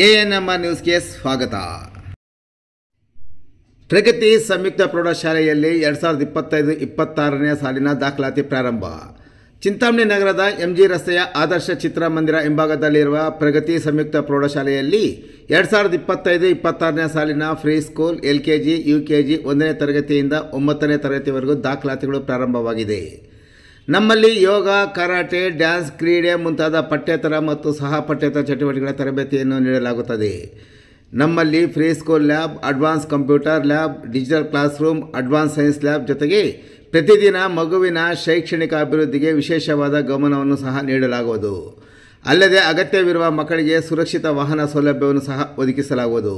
ANMR ನ್ಯೂಸ್ಗೆ ಸ್ವಾಗತ. ಪ್ರಗತಿ ಸಂಯುಕ್ತ ಪ್ರೌಢಶಾಲೆಯಲ್ಲಿ 2025-26ನೇ ಸಾಲಿನ ದಾಖಲಾತಿ ಪ್ರಾರಂಭ. ಚಿಂತಾಮಣಿ ನಗರದ ಎಂಜಿ ರಸ್ತೆಯ ಆದರ್ಶ ಚಿತ್ರಮಂದಿರ ಹಿಂಭಾಗದಲ್ಲಿರುವ ಪ್ರಗತಿ ಸಂಯುಕ್ತ ಪ್ರೌಢಶಾಲೆಯಲ್ಲಿ 2025-26ನೇ ಸಾಲಿನ ಫ್ರೀ ಸ್ಕೂಲ್ LKG, UKG 1ನೇ ತರಗತಿಯಿಂದ 9ನೇ ತರಗತಿವರೆಗೂ ದಾಖಲಾತಿಗಳು ಪ್ರಾರಂಭವಾಗಿದೆ. ನಮ್ಮಲ್ಲಿ ಯೋಗ, ಕರಾಟೆ, ಡ್ಯಾನ್ಸ್, ಕ್ರೀಡೆ ಮುಂತಾದ ಪಠ್ಯೇತರ ಮತ್ತು ಸಹ ಪಠ್ಯೇತರ ಚಟುವಟಿಕೆಗಳ ತರಬೇತಿಯನ್ನು ನೀಡಲಾಗುತ್ತದೆ. ನಮ್ಮಲ್ಲಿ free school lab, advance computer lab, digital class room, advance science lab ಜೊತೆಗೆ ಪ್ರತಿದಿನ ಮಗುವಿನ ಶೈಕ್ಷಣಿಕ ಅಭಿವೃದ್ಧಿಗೆ ವಿಶೇಷವಾದ ಗಮನವನ್ನು ಸಹ ನೀಡಲಾಗುವುದು. ಅಲ್ಲದೆ ಅಗತ್ಯವಿರುವ ಮಕ್ಕಳಿಗೆ ಸುರಕ್ಷಿತ ವಾಹನ ಸೌಲಭ್ಯವನ್ನು ಸಹ ಒದಗಿಸಲಾಗುವುದು.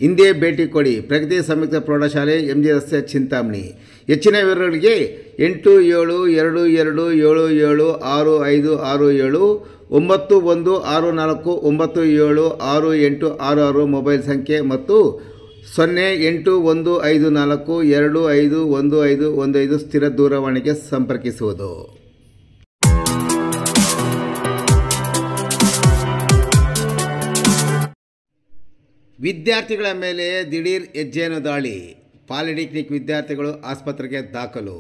ಹಿಂದೆ ಭೇಟಿ ಕೊಡಿ. ಪ್ರಗತಿ ಸಂಯುಕ್ತ ಪ್ರೌಢಶಾಲೆ, MG ರಸ್ತೆ, ಚಿಂತಾಮಣಿ. ಹೆಚ್ಚಿನ ವಿವರಗಳಿಗೆ 8772776567 9164976866 ಮೊಬೈಲ್ ಸಂಖ್ಯೆ ಮತ್ತು 081542511515 ಸ್ಥಿರ ದೂರವಾಣಿಗೆ ಸಂಪರ್ಕಿಸುವುದು. ವಿದ್ಯಾರ್ಥಿಗಳ ಮೇಲೆ ದಿಢೀರ್ ಹೆಜ್ಜೆನು ದಾಳಿ. ಪಾಲಿಟೆಕ್ನಿಕ್ ವಿದ್ಯಾರ್ಥಿಗಳು ಆಸ್ಪತ್ರೆಗೆ ದಾಖಲು.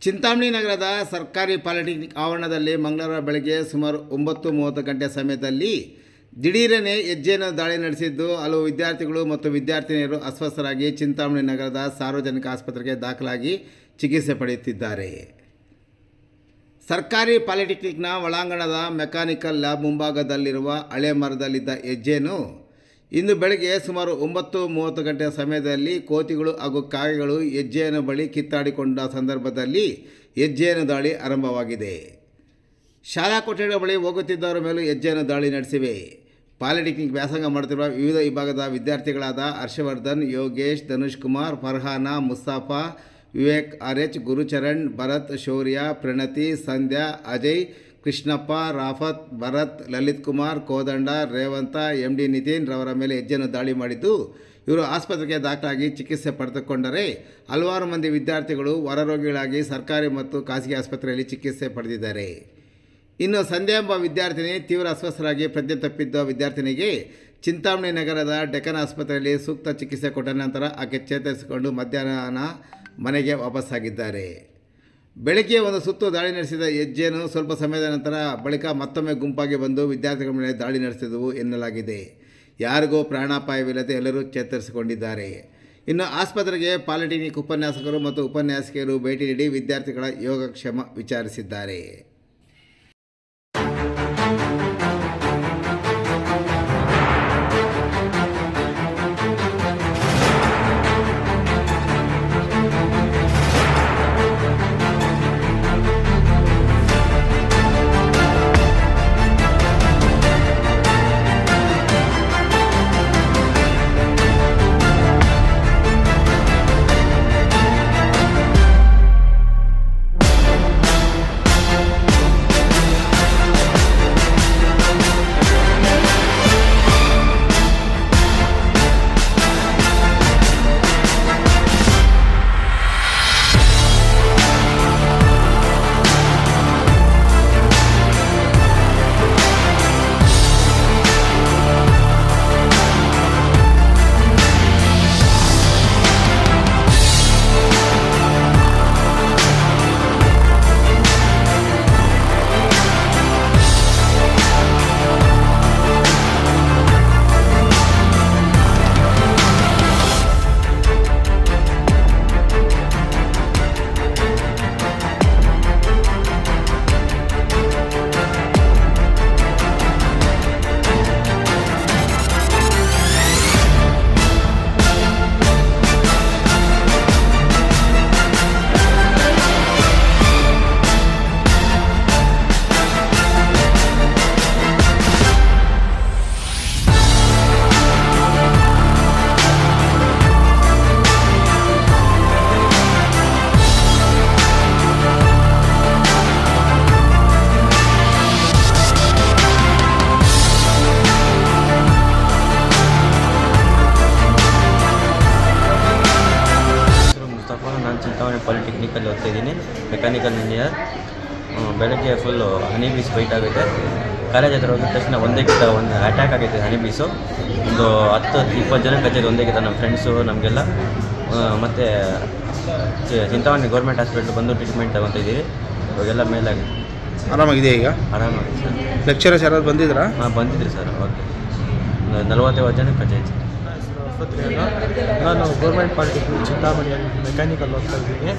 ಚಿಂತಾಮಣಿ ನಗರದ ಸರ್ಕಾರಿ ಪಾಲಿಟೆಕ್ನಿಕ್ ಆವರಣದಲ್ಲಿ ಮಂಗಳವಾರ ಬೆಳಗ್ಗೆ ಸುಮಾರು 9:30 ಗಂಟೆ ಸಮಯದಲ್ಲಿ ದಿಢೀರನೆ ಹೆಜ್ಜೆನು ದಾಳಿ ನಡೆಸಿದ್ದು, ಹಲವು ವಿದ್ಯಾರ್ಥಿಗಳು ಮತ್ತು ವಿದ್ಯಾರ್ಥಿನಿಯರು ಅಸ್ವಸ್ಥರಾಗಿ ಚಿಂತಾಮಣಿ ನಗರದ ಸಾರ್ವಜನಿಕ ಆಸ್ಪತ್ರೆಗೆ ದಾಖಲಾಗಿ ಚಿಕಿತ್ಸೆ ಪಡೆಯುತ್ತಿದ್ದಾರೆ. ಸರ್ಕಾರಿ ಪಾಲಿಟೆಕ್ನಿಕ್ನ ಒಳಾಂಗಣದ ಮೆಕ್ಯಾನಿಕಲ್ ಲ್ಯಾಬ್ ಮುಂಭಾಗದಲ್ಲಿರುವ ಹಳೆ ಮರದಲ್ಲಿದ್ದ ಹೆಜ್ಜೆನು ಇಂದು ಬೆಳಗ್ಗೆ ಸುಮಾರು 9:30 ಗಂಟೆ ಸಮಯದಲ್ಲಿ ಕೋತಿಗಳು ಹಾಗೂ ಕಾಗೆಗಳು ಹೆಜ್ಜೆಯನ್ನು ಬಳಿ ಕಿತ್ತಾಡಿಕೊಂಡ ಸಂದರ್ಭದಲ್ಲಿ ಹೆಜ್ಜೆಯನ್ನು ದಾಳಿ ಆರಂಭವಾಗಿದೆ. ಶಾಲಾ ಕೊಠಡಿಗಳ ಬಳಿ ಹೋಗುತ್ತಿದ್ದವರ ಮೇಲೂ ಹೆಜ್ಜೆಯನ್ನು ದಾಳಿ ನಡೆಸಿವೆ. ಪಾಲಿಟೆಕ್ನಿಕ್ ವ್ಯಾಸಂಗ ಮಾಡುತ್ತಿರುವ ವಿವಿಧ ವಿಭಾಗದ ವಿದ್ಯಾರ್ಥಿಗಳಾದ ಹರ್ಷವರ್ಧನ್, ಯೋಗೇಶ್, ಧನುಷ್ ಕುಮಾರ್, ಫರ್ಹಾನಾ, ಮುಸ್ತಫಾ, ವಿವೇಕ್, RH, ಗುರುಚರಣ್, ಭರತ್, ಶೌರ್ಯ, ಪ್ರಣತಿ, ಸಂಧ್ಯಾ, ಅಜಯ್, ಕೃಷ್ಣಪ್ಪ, ರಾಫತ್, ಭರತ್, ಲಲಿತ್ ಕುಮಾರ್, ಕೋದಂಡ, ರೇವಂತ, MD ನಿತಿನ್ ರವರ ಮೇಲೆ ಹೆಜ್ಜೆಯನ್ನು ದಾಳಿ ಮಾಡಿದ್ದು, ಇವರು ಆಸ್ಪತ್ರೆಗೆ ದಾಖಲಾಗಿ ಚಿಕಿತ್ಸೆ ಪಡೆದುಕೊಂಡರೆ ಹಲವಾರು ಮಂದಿ ವಿದ್ಯಾರ್ಥಿಗಳು ಹೊರರೋಗಿಗಳಾಗಿ ಸರ್ಕಾರಿ ಮತ್ತು ಖಾಸಗಿ ಆಸ್ಪತ್ರೆಯಲ್ಲಿ ಚಿಕಿತ್ಸೆ ಪಡೆದಿದ್ದಾರೆ. ಇನ್ನು ಸಂಧ್ಯಾ ಎಂಬ ವಿದ್ಯಾರ್ಥಿನಿ ತೀವ್ರ ಅಸ್ವಸ್ಥರಾಗಿ ಪ್ರಜ್ಞೆ ತಪ್ಪಿದ್ದ ವಿದ್ಯಾರ್ಥಿನಿಗೆ ಚಿಂತಾಮಣಿ ನಗರದ ಡೆಕ್ಕನ್ ಆಸ್ಪತ್ರೆಯಲ್ಲಿ ಸೂಕ್ತ ಚಿಕಿತ್ಸೆ ಕೊಟ್ಟ ನಂತರ ಆಕೆ ಚೇತರಿಸಿಕೊಂಡು ಮಧ್ಯಾಹ್ನ ಮನೆಗೆ ವಾಪಸ್ಸಾಗಿದ್ದಾರೆ. ಬೆಳಗ್ಗೆ ಒಂದು ಸುತ್ತು ದಾಳಿ ನಡೆಸಿದ ಹೆಜ್ಜೆನು ಸ್ವಲ್ಪ ಸಮಯದ ನಂತರ ಬಳಿಕ ಮತ್ತೊಮ್ಮೆ ಗುಂಪಾಗಿ ಬಂದು ವಿದ್ಯಾರ್ಥಿಗಳ ಮೇಲೆ ದಾಳಿ ನಡೆಸಿದವು ಎನ್ನಲಾಗಿದೆ. ಯಾರಿಗೂ ಪ್ರಾಣಾಪಾಯವಿಲ್ಲದೆ ಎಲ್ಲರೂ ಚೇತರಿಸಿಕೊಂಡಿದ್ದಾರೆ. ಇನ್ನು ಆಸ್ಪತ್ರೆಗೆ ಪಾಲಿಟೆಕ್ನಿಕ್ ಉಪನ್ಯಾಸಕರು ಮತ್ತು ಉಪನ್ಯಾಸಕಿಯರು ಭೇಟಿ ನೀಡಿ ವಿದ್ಯಾರ್ಥಿಗಳ ಯೋಗಕ್ಷೇಮ ವಿಚಾರಿಸಿದ್ದಾರೆ. ಪಾಲಿಟೆಕ್ನಿಕಲ್ಲಿ ಓದ್ತಾ ಇದ್ದೀನಿ, ಮೆಕ್ಯಾನಿಕಲ್ ಇಂಜಿನಿಯರ್. ಬೆಳಗ್ಗೆ ಫುಲ್ಲು ಹನಿ ಬೀಸ್ ಬೈಟ್ ಆಗುತ್ತೆ. ಕಾಲೇಜ್ ಹತ್ರ ಹೋಗಿದ ತಕ್ಷಣ ಒಂದೇ ಗಿಡ ಒಂದು ಅಟ್ಯಾಕ್ ಆಗೈತೆ ಹನಿಬೀಸು. ಒಂದು 10-20 ಜನ ಕಚ್ಚೈತೆ ಒಂದೇ ಗಿಡ, ನಮ್ಮ ಫ್ರೆಂಡ್ಸು ನಮಗೆಲ್ಲ. ಮತ್ತು ಚಿಂತಾಮಣಿ ಗೌರ್ಮೆಂಟ್ ಹಾಸ್ಪಿಟ್ಲ್ ಬಂದು ಟ್ರೀಟ್ಮೆಂಟ್ ತಗೊತಿದ್ದೀವಿ. ಇವಾಗೆಲ್ಲ ಮೇಲಾಗಿದೆ, ಆರಾಮಾಗಿದೆ ಈಗ. ಆರಾಮಾಗಿದೆ ಸರ್. ಲೆಕ್ಚರರ್ಸ್ ಯಾರಾದ್ರು ಬಂದಿದ್ರಾ? ಬಂದಿದ್ರಿ ಸರ್. ಓಕೆ, 40-50 ಜನ ಕಚ್ಚೈತೆ. ನಾನು ಗೌರ್ಮೆಂಟ್ ಪಾಲಿಟೆಕ್ನಿಕ್ ಚಿಂತಾಮಣಿಯಲ್ಲಿ ಮೆಕ್ಯಾನಿಕಲ್ ಓದ್ತಾ ಇದ್ದೀನಿ.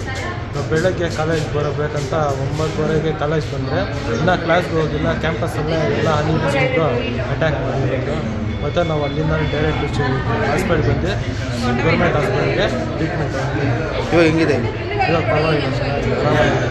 ನಾವು ಬೆಳಗ್ಗೆ ಕಾಲೇಜ್ ಬರಬೇಕಂತ 9:30ಗೆ ಕಾಲೇಜ್ ಬಂದರೆ ಇನ್ನೂ ಕ್ಲಾಸ್ಗೆ ಹೋಗಿಲ್ಲ. ಕ್ಯಾಂಪಸ್ಸಲ್ಲೇ ಎಲ್ಲ ಹನಿಬೀಸ್ಬಿಟ್ಟು ಅಟ್ಯಾಕ್ ಮಾಡಿರೋದು. ಮತ್ತು ನಾವು ಅಲ್ಲಿಂದ ಡೈರೆಕ್ಟ್ ಹಾಸ್ಪಿಟ್ಲ್ ಬಂದು ಗೌರ್ಮೆಂಟ್ ಹಾಸ್ಪಿಟಲ್ಗೆ ಟ್ರೀಟ್ಮೆಂಟ್. ಇವಾಗ ಹೆಂಗಿದೆ? ಇವಾಗ ಪರವಾಗಿಲ್ಲ, ಚೆನ್ನಾಗಿದೆ, ಆರಾಮಾಗಿದೆ.